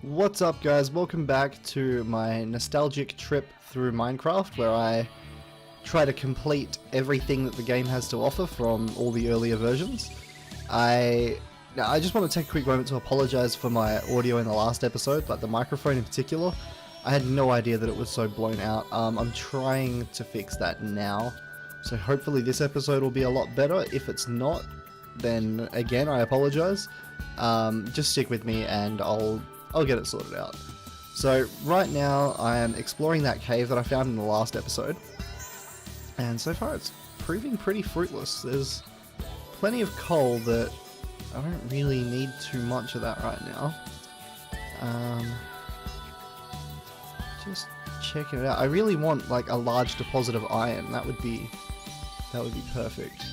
What's up, guys? Welcome back to my nostalgic trip through Minecraft, where I try to complete everything that the game has to offer from all the earlier versions. I just want to take a quick moment to apologize for my audio in the last episode, like the microphone in particular. I had no idea that it was so blown out. I'm trying to fix that now, so hopefully this episode will be a lot better. If it's not, then again, I apologize. Just stick with me and I'll get it sorted out. So right now I am exploring that cave that I found in the last episode, and so far it's proving pretty fruitless. There's plenty of coal that I don't really need too much of that right now. Just checking it out. I really want like a large deposit of iron. That would be perfect.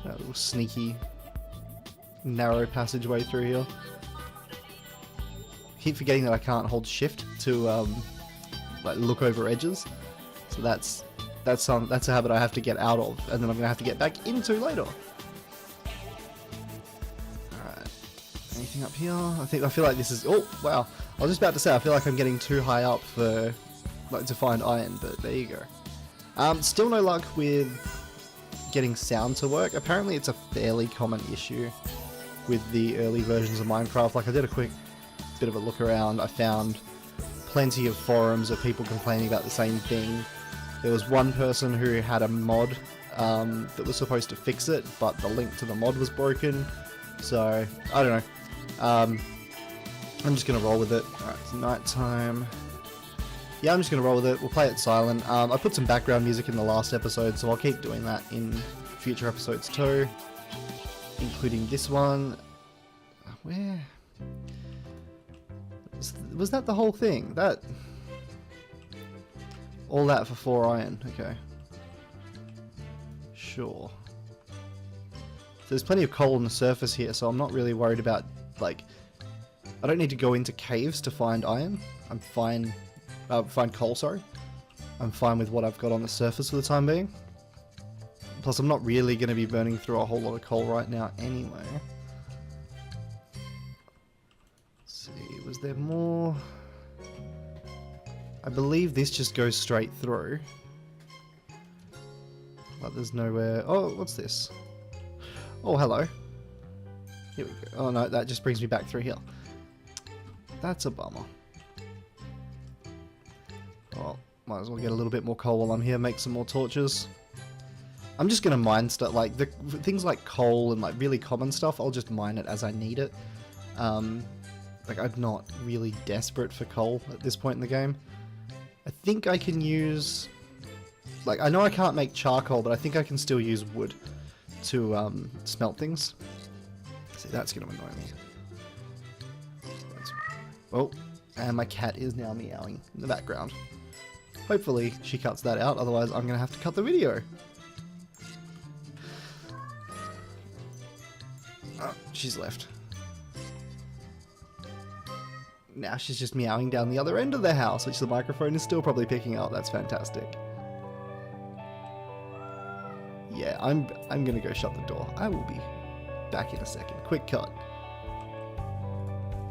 That little sneaky narrow passageway through here. Keep forgetting that I can't hold shift to like look over edges, so that's a habit I have to get out of, and then I'm gonna have to get back into later. Alright, anything up here? I feel like this is, oh wow, I was just about to say I feel like I'm getting too high up for like to find iron, but there you go. Still no luck with getting sound to work. Apparently it's a fairly common issue with the early versions of Minecraft. Like, I did a quick bit of a look around. I found plenty of forums of people complaining about the same thing. There was one person who had a mod that was supposed to fix it, but the link to the mod was broken, so I don't know. I'm just gonna roll with it. Alright, it's night time. Yeah, I'm just gonna roll with it. We'll play it silent. I put some background music in the last episode, so I'll keep doing that in future episodes too, including this one. Where was that? The whole thing? All that for 4 iron. Okay, sure. There's plenty of coal on the surface here, so I'm not really worried about, like, I don't need to go into caves to find iron. I'm fine. Find coal, sorry. I'm fine with what I've got on the surface for the time being. Plus, I'm not really going to be burning through a whole lot of coal right now anyway. Let's see, was there more? I believe this just goes straight through. But there's nowhere... Oh, what's this? Oh, hello. Here we go. Oh no, that just brings me back through here. That's a bummer. Well, might as well get a little bit more coal while I'm here, make some more torches. I'm just gonna mine stuff, like things like coal and like really common stuff, I'll just mine it as I need it. Like, I'm not really desperate for coal at this point in the game. I think I can use, like, I know I can't make charcoal, but I think I can still use wood to smelt things. See, that's gonna annoy me. Oh, and my cat is now meowing in the background. Hopefully she cuts that out, otherwise I'm gonna have to cut the video. Oh, she's left. Now she's just meowing down the other end of the house, which the microphone is still probably picking up. That's fantastic. Yeah, I'm gonna go shut the door. I will be back in a second. Quick cut.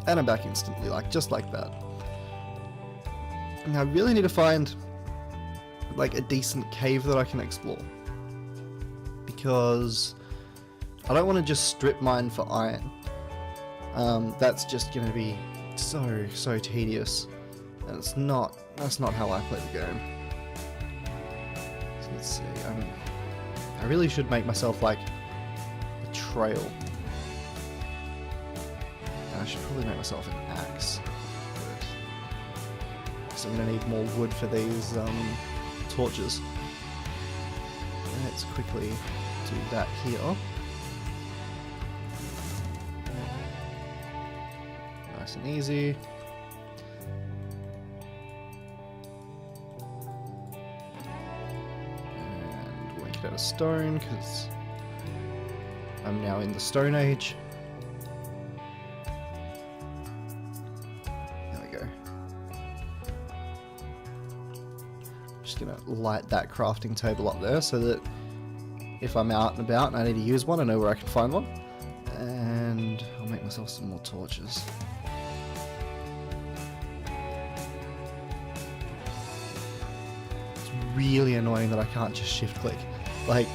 And I'm back instantly, like, just like that. Now I really need to find like a decent cave that I can explore, because I don't want to just strip mine for iron. That's just going to be so tedious, and that's not how I play the game. So let's see. I really should make myself like a trail. I should probably make myself an axe. So I'm going to need more wood for these torches. Let's quickly do that here. Nice and easy. And make it out of stone, because I'm now in the Stone Age. Gonna light that crafting table up there so that if I'm out and about and I need to use one, I know where I can find one. And I'll make myself myself some more torches. It's really annoying that I can't just shift click. Like,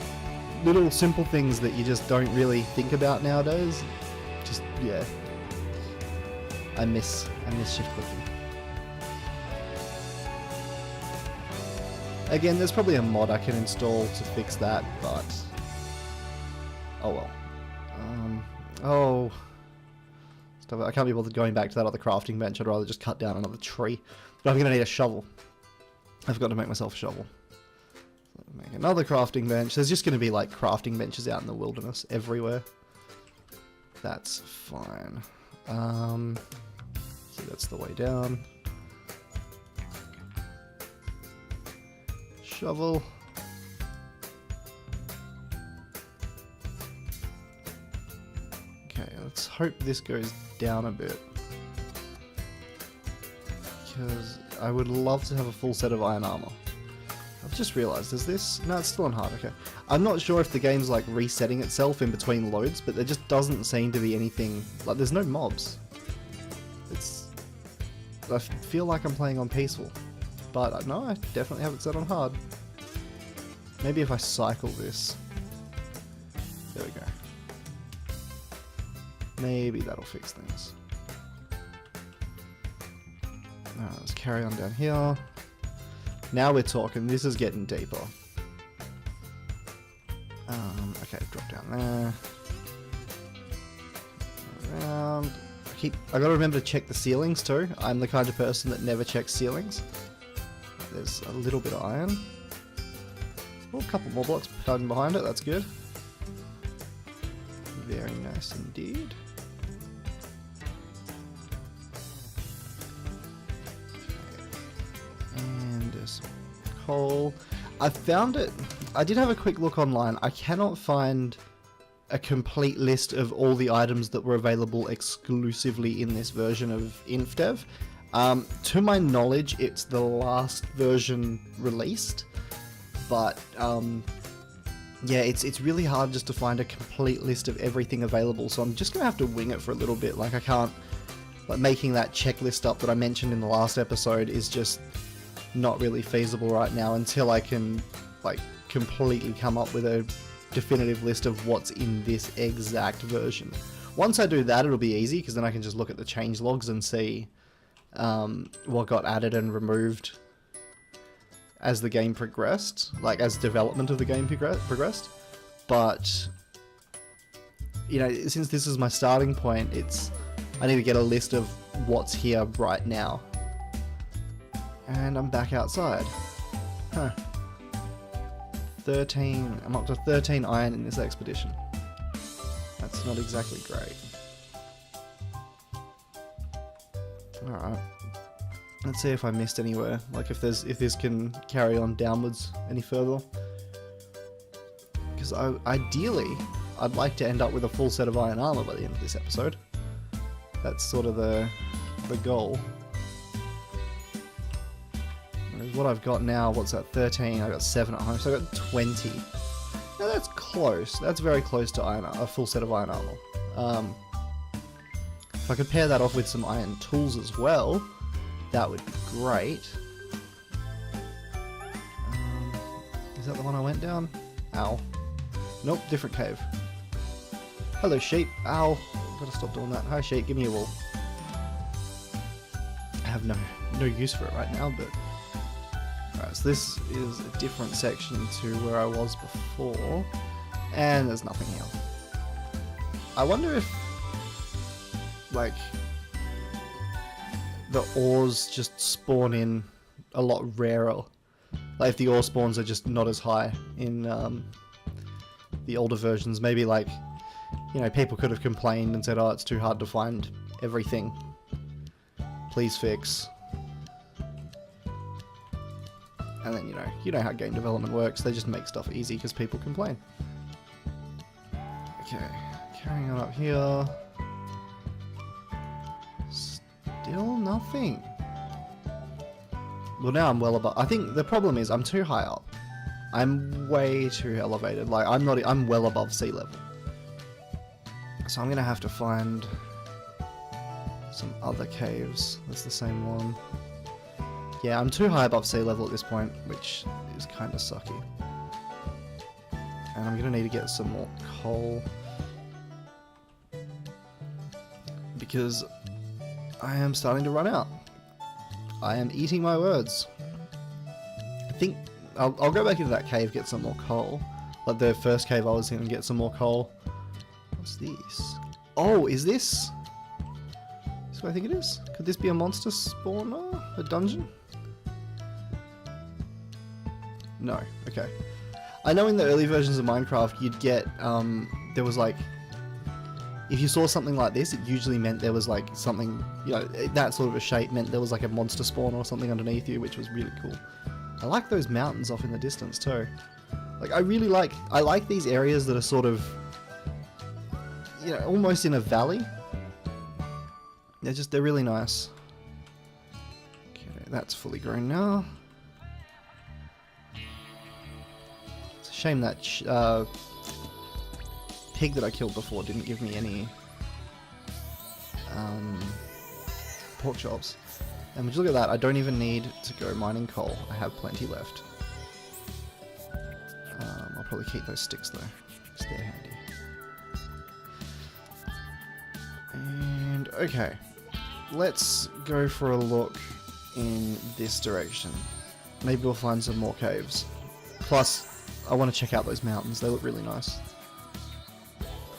little simple things that you just don't really think about nowadays. Just, yeah. I miss shift clicking. Again, there's probably a mod I can install to fix that, but oh well. Oh, stop it. I can't be bothered going back to that other crafting bench. I'd rather just cut down another tree. But I'm gonna need a shovel. I've got to make myself a shovel. Make another crafting bench. There's just gonna be like crafting benches out in the wilderness everywhere. That's fine. So that's the way down. Shovel. Okay, let's hope this goes down a bit. Because I would love to have a full set of iron armor. I've just realized, is this? No, it's still on hard, okay. I'm not sure if the game's like resetting itself in between loads, but there just doesn't seem to be anything, like there's no mobs. I feel like I'm playing on peaceful, but no, I definitely have it set on hard. Maybe if I cycle this. There we go. Maybe that'll fix things. Alright, let's carry on down here. Now we're talking, this is getting deeper. Okay, drop down there. Around. I gotta remember to check the ceilings too. I'm the kind of person that never checks ceilings. There's a little bit of iron. Oh, a couple more blocks hiding behind it, that's good. Very nice indeed. And there's some coal. I found it. I did have a quick look online. I cannot find a complete list of all the items that were available exclusively in this version of INFDEV. To my knowledge, it's the last version released, but yeah, it's really hard just to find a complete list of everything available, so I'm just gonna have to wing it for a little bit. Like, I can't, like, making that checklist up that I mentioned in the last episode is just not really feasible right now until I can, like, completely come up with a definitive list of what's in this exact version. Once I do that, it'll be easy, because then I can just look at the change logs and see what got added and removed as the game progressed, like as development of the game progressed. But, you know, since this is my starting point, I need to get a list of what's here right now. And I'm back outside. Huh. 13, I'm up to 13 iron in this expedition. That's not exactly great. Alright. Let's see if I missed anywhere, like if this can carry on downwards any further. Because ideally, I'd like to end up with a full set of iron armor by the end of this episode. That's sort of the goal. What I've got now, what's that, 13, I got 7 at home, so I got 20. Now that's close, that's very close to a full set of iron armor. If I could pair that off with some iron tools as well, that would be great. Is that the one I went down? Ow. Nope, different cave. Hello sheep, ow, gotta stop doing that. Hi sheep, give me a wool. I have no use for it right now, but... Alright, so this is a different section to where I was before, and there's nothing here. I wonder if, like, the ores just spawn in a lot rarer. Like, if the ore spawns are just not as high in the older versions. Maybe, like, you know, people could have complained and said, oh, it's too hard to find everything. Please fix. And then, you know how game development works, they just make stuff easy because people complain. Okay, carrying on up here. Still nothing. Well, now I'm well above. I think the problem is I'm too high up. I'm way too elevated. Like, I'm well above sea level. So I'm gonna have to find some other caves. That's the same one. Yeah, I'm too high above sea level at this point, which is kind of sucky. And I'm gonna need to get some more coal. Because I am starting to run out. I am eating my words. I think I'll go back into that cave, get some more coal. Like the first cave I was in, and get some more coal. What's this? Oh, is this? Is what I think it is? Could this be a monster spawner? A dungeon? No. Okay. I know in the early versions of Minecraft, you'd get, there was like, if you saw something like this, it usually meant there was like something, you know, that sort of a shape meant there was like a monster spawn or something underneath you, which was really cool. I like those mountains off in the distance too. Like, I like these areas that are sort of, you know, almost in a valley. They're really nice. Okay, that's fully grown now. It's a shame that pig that I killed before didn't give me any pork chops. And would you look at that, I don't even need to go mining coal. I have plenty left. I'll probably keep those sticks though, because they're handy. And okay, let's go for a look in this direction. Maybe we'll find some more caves. Plus, I want to check out those mountains, they look really nice.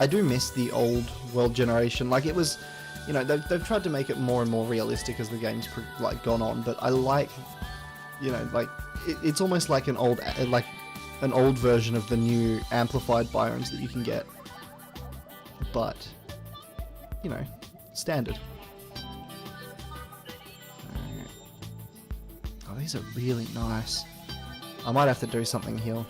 I do miss the old world generation. Like, it was, you know, they've tried to make it more and more realistic as the game's like gone on. But I like, you know, like it's almost like an old version of the new amplified biomes that you can get. But, you know, standard. Oh, these are really nice. I might have to do something here.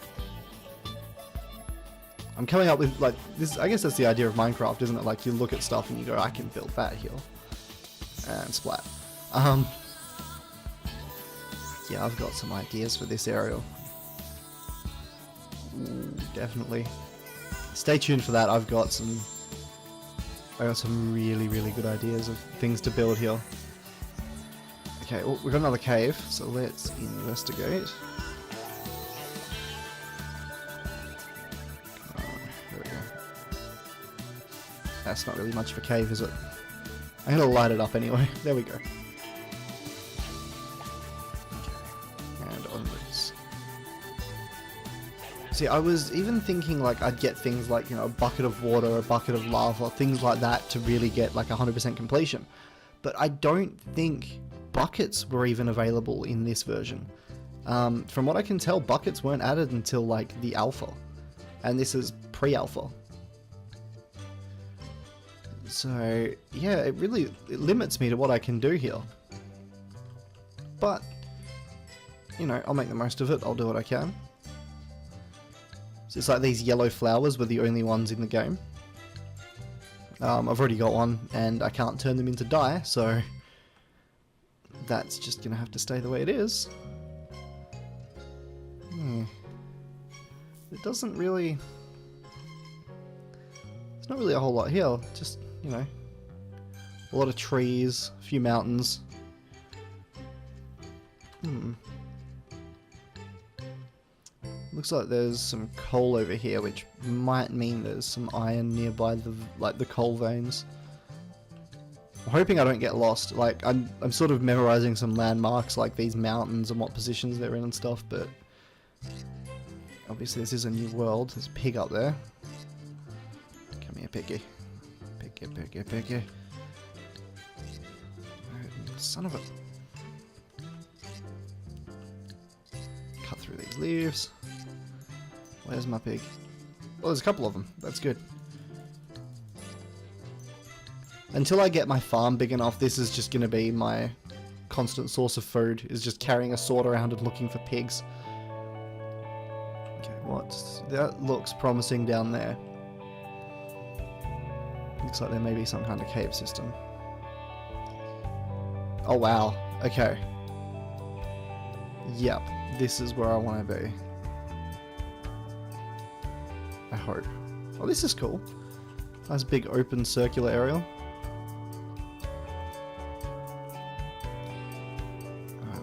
I'm coming up with, like, this, I guess that's the idea of Minecraft, isn't it? Like, you look at stuff and you go, I can build that here. And splat. Yeah, I've got some ideas for this area. Ooh, definitely. Stay tuned for that, I got some really, really good ideas of things to build here. Okay, well, we've got another cave, so let's investigate. That's not really much of a cave, is it? I'm gonna light it up anyway. There we go. Okay. And onwards. See, I was even thinking like I'd get things like, you know, a bucket of water, a bucket of lava, things like that to really get like 100% completion. But I don't think buckets were even available in this version. From what I can tell, buckets weren't added until like the alpha. And this is pre-alpha. So, yeah, it limits me to what I can do here. But, you know, I'll make the most of it, I'll do what I can. So it's like these yellow flowers were the only ones in the game. I've already got one, and I can't turn them into dye, so that's just gonna have to stay the way it is. It doesn't really... There's not really a whole lot here, just... You know, a lot of trees, a few mountains. Looks like there's some coal over here, which might mean there's some iron nearby the coal veins. I'm hoping I don't get lost. Like, I'm sort of memorizing some landmarks, like these mountains and what positions they're in and stuff, but obviously this is a new world. There's a pig up there. Come here, piggy. Piggy. Son of a... Cut through these leaves. Where's my pig? Well, there's a couple of them. That's good. Until I get my farm big enough, this is just going to be my constant source of food, is just carrying a sword around and looking for pigs. Okay, that looks promising down there. Looks like there may be some kind of cave system. Oh wow, okay. Yep, this is where I want to be. I hope. Oh, this is cool. Nice big open circular area.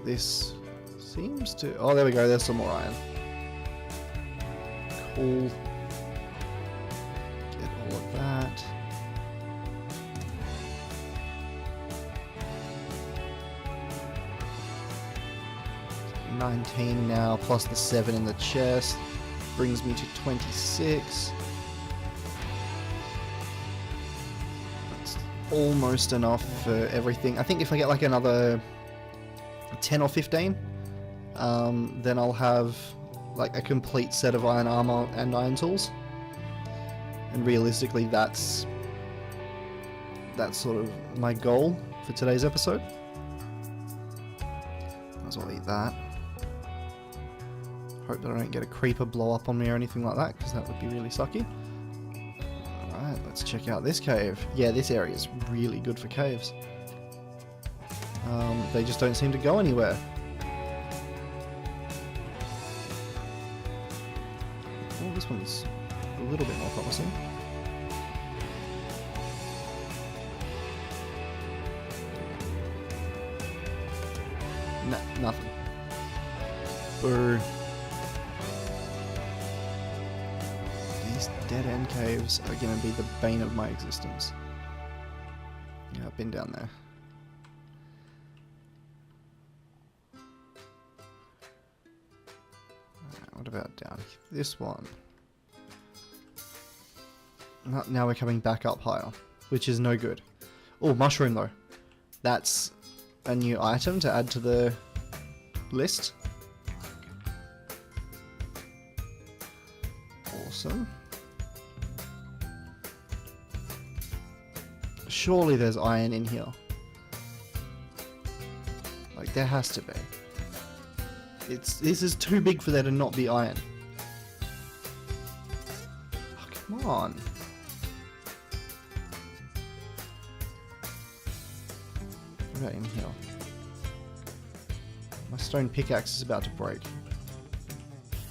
this seems to... Oh, there we go. There's some more iron. Cool. Get all of that. So 19 now, plus the 7 in the chest. Brings me to 26. That's almost enough for everything. I think if I get like another 10 or 15, then I'll have like a complete set of iron armor and iron tools. And realistically, that's sort of my goal for today's episode. Might as well eat that. Hope that I don't get a creeper blow up on me or anything like that, because that would be really sucky. Alright, let's check out this cave. Yeah, this area is really good for caves. They just don't seem to go anywhere. Oh, this one's a little bit more promising. Nah, nothing. Boo. These dead-end caves are going to be the bane of my existence. Yeah, I've been down there. Alright, what about down here? This one? Now we're coming back up higher, which is no good. Oh, mushroom though. That's a new item to add to the list. Awesome. Surely there's iron in here. Like, there has to be. This is too big for there to not be iron. Oh, come on. What about in here? My stone pickaxe is about to break.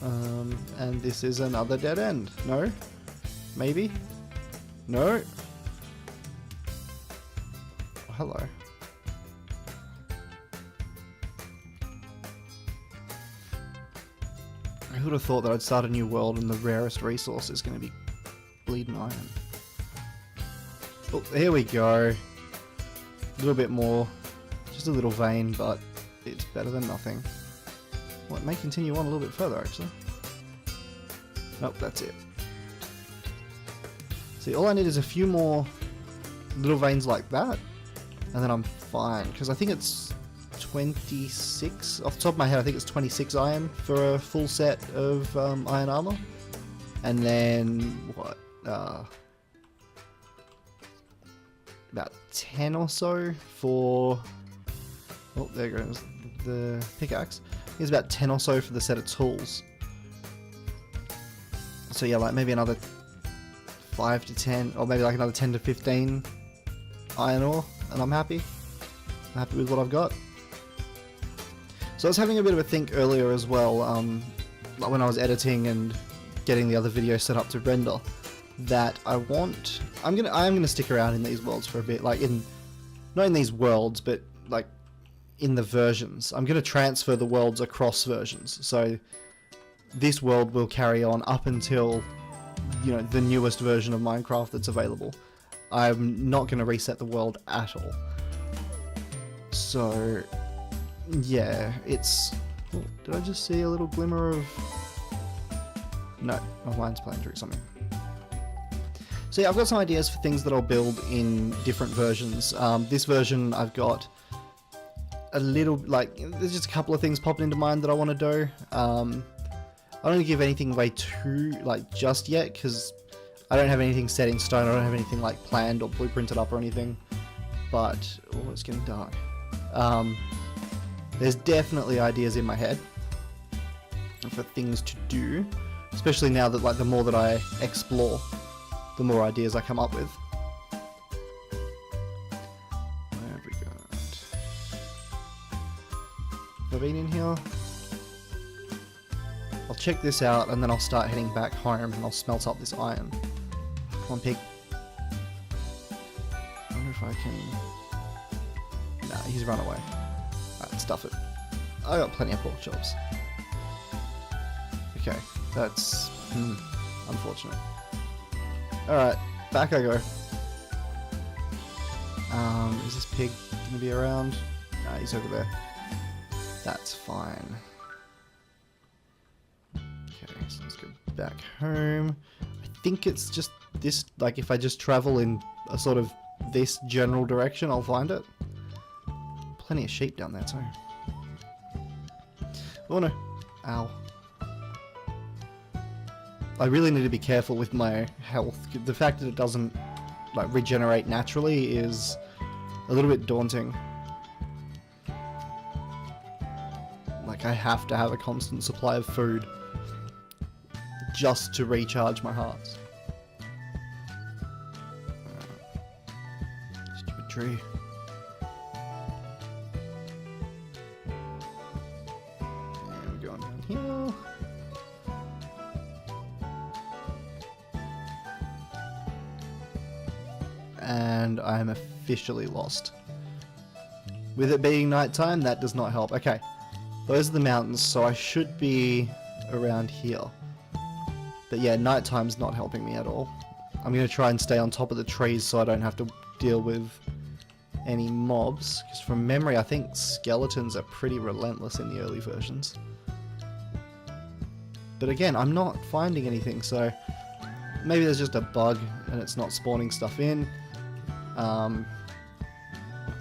And this is another dead end. No? Maybe? No? Oh, hello. Who would have thought that I'd start a new world and the rarest resource is going to be bleeding iron? Oh, here we go. A little bit more. Just a little vein, but it's better than nothing. Well, it may continue on a little bit further, actually. Nope, that's it. See, all I need is a few more little veins like that, and then I'm fine. Because I think it's 26, off the top of my head, I think it's 26 iron for a full set of iron armor. And then, what, about 10 or so for, oh, there goes the pickaxe. It's about 10 or so for the set of tools. So yeah, like maybe another 5 to 10, or maybe like another 10 to 15 iron ore, and I'm happy. I'm happy with what I've got. So I was having a bit of a think earlier as well, like when I was editing and getting the other video set up to render, that I'm gonna stick around in these worlds for a bit, like not in these worlds, but like in the versions. I'm gonna transfer the worlds across versions, so this world will carry on up until, you know, the newest version of Minecraft that's available. I'm not gonna reset the world at all. So yeah, it's... Oh, did I just see a little glimmer of... No, my mind's playing through something. So yeah, I've got some ideas for things that I'll build in different versions. This version I've got a little, like, there's just a couple of things popping into mind that I want to do. I don't give anything away too, like, just yet, because I don't have anything set in stone. I don't have anything, like, planned or blueprinted up or anything. But, oh, it's getting dark. There's definitely ideas in my head for things to do, especially now that, like, the more that I explore, the more ideas I come up with. Where have we got? Have I been in here? I'll check this out and then I'll start heading back home and I'll smelt up this iron. Come on, pig. I wonder if I can... Nah, he's run away. Alright, stuff it. I got plenty of pork chops. Okay, that's unfortunate. Alright, back I go. Is this pig gonna be around? Nah, he's over there. That's fine. Okay, so let's go back home. I think it's just this, like if I just travel in a sort of this general direction, I'll find it. Plenty of sheep down there too. Oh no. Ow. I really need to be careful with my health. The fact that it doesn't like regenerate naturally is a little bit daunting. Like I have to have a constant supply of food just to recharge my hearts. Stupid tree. And we're going down here. And I am officially lost. With it being nighttime, that does not help. Okay, those are the mountains, so I should be around here. But yeah, nighttime's not helping me at all. I'm going to try and stay on top of the trees so I don't have to deal with any mobs. Because from memory, I think skeletons are pretty relentless in the early versions. But again, I'm not finding anything, so maybe there's just a bug and it's not spawning stuff in.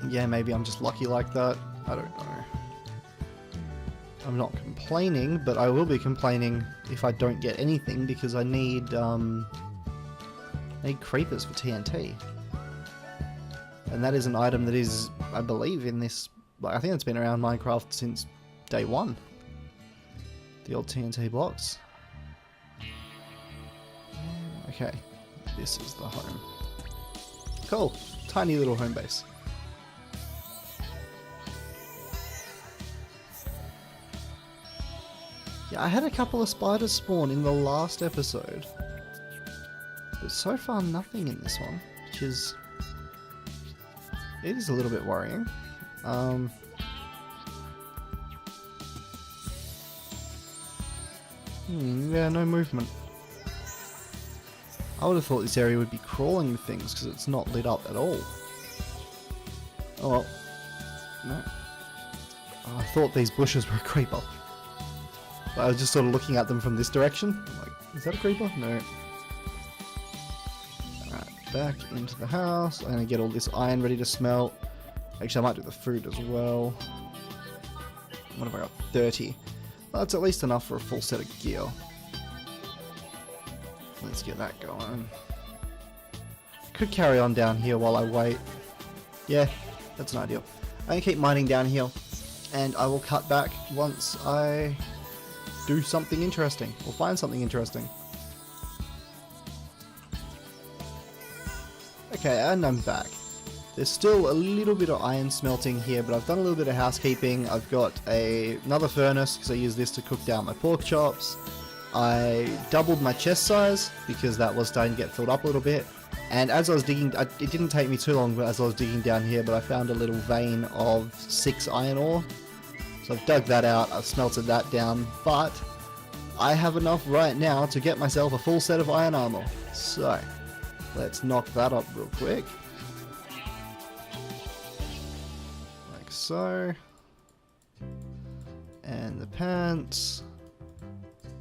Yeah, maybe I'm just lucky like that. I don't know. I'm not complaining, but I will be complaining if I don't get anything because I need creepers for TNT. And that is an item that is, I believe, in this, like, I think it's been around Minecraft since day one. The old TNT blocks. Okay, this is the home. Cool, tiny little home base. Yeah, I had a couple of spiders spawn in the last episode, but so far nothing in this one, which is, it is a little bit worrying. Yeah, no movement. I would have thought this area would be crawling with things because it's not lit up at all. Oh well. No. Oh, I thought these bushes were a creeper. But I was just sort of looking at them from this direction. I'm like, is that a creeper? No. Alright, back into the house. I'm going to get all this iron ready to smelt. Actually, I might do the food as well. What have I got? 30. Well, that's at least enough for a full set of gear. Let's get that going. Could carry on down here while I wait. Yeah, that's an idea. I'm going to keep mining down here. And I will cut back once I do something interesting. Or find something interesting. Okay, and I'm back. There's still a little bit of iron smelting here, but I've done a little bit of housekeeping. I've got another furnace because I use this to cook down my pork chops. I doubled my chest size because that was starting to get filled up a little bit. And as I was digging, it didn't take me too long, but as I was digging down here, but I found a little vein of 6 iron ore. So I've dug that out, I've smelted that down, but I have enough right now to get myself a full set of iron armor. So, let's knock that up real quick. Like so. And the pants.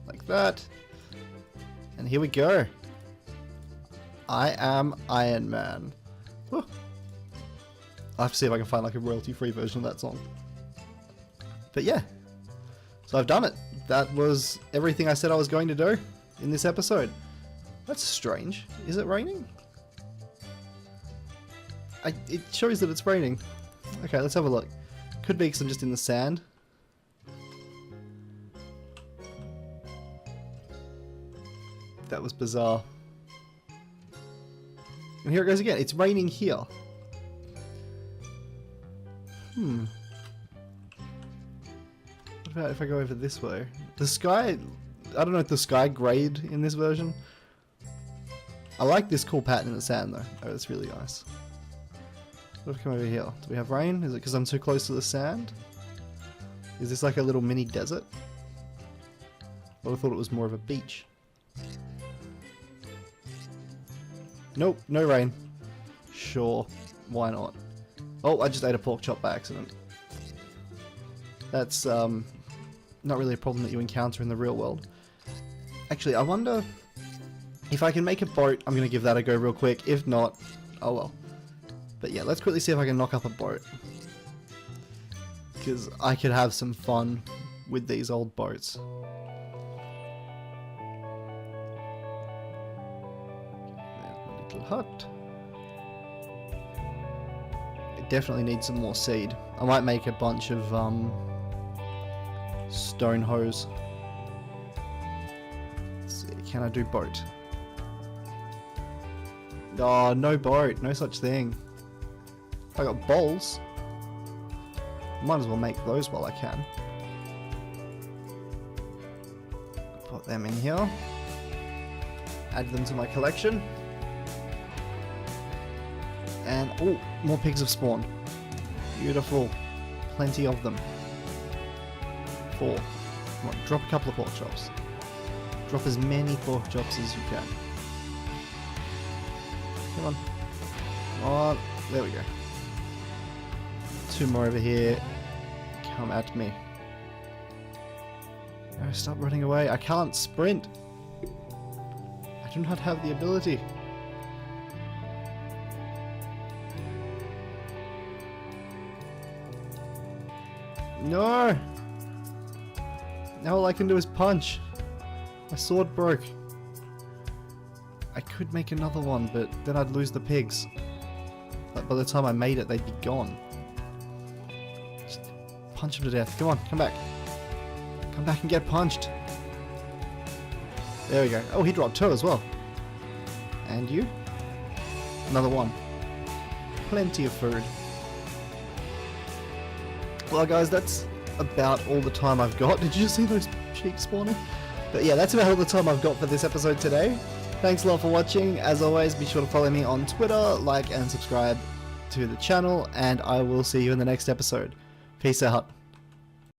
Like that. And here we go. I am Iron Man. Whew. I'll have to see if I can find like a royalty-free version of that song. But yeah, so I've done it. That was everything I said I was going to do in this episode. That's strange. Is it raining? It shows that it's raining. Okay, let's have a look. Could be because I'm just in the sand. That was bizarre. And here it goes again. It's raining here. What about if I go over this way? The sky... I don't know if the sky grayed in this version. I like this cool pattern in the sand though. Oh, that's really nice. What if I come over here? Do we have rain? Is it because I'm too close to the sand? Is this like a little mini desert? Well, I thought it was more of a beach. Nope, no rain. Sure, why not? Oh, I just ate a pork chop by accident. That's not really a problem that you encounter in the real world. Actually, I wonder if I can make a boat. I'm going to give that a go real quick. If not, oh well. But yeah, let's quickly see if I can knock up a boat. Because I could have some fun with these old boats. There's my little hut. It definitely needs some more seed. I might make a bunch of stone hose. Let's see, can I do boat? Oh, no boat, no such thing. I got bowls. Might as well make those while I can. Put them in here. Add them to my collection. And, oh, more pigs have spawned. Beautiful. Plenty of them. 4. Come on, drop a couple of pork chops. Drop as many pork chops as you can. Come on. Come on. There we go. 2 more over here. Come at me. No, stop running away. I can't sprint. I do not have the ability. No! Now all I can do is punch. My sword broke. I could make another one, but then I'd lose the pigs. But by the time I made it, they'd be gone. Just punch him to death. Come on, come back. Come back and get punched. There we go. Oh, he dropped 2 as well. And you? Another one. Plenty of food. Well guys, that's about all the time I've got. Did you see those sheep spawning? But yeah, that's about all the time I've got for this episode today. Thanks a lot for watching. As always, be sure to follow me on Twitter, like and subscribe to the channel, and I will see you in the next episode. Peace out.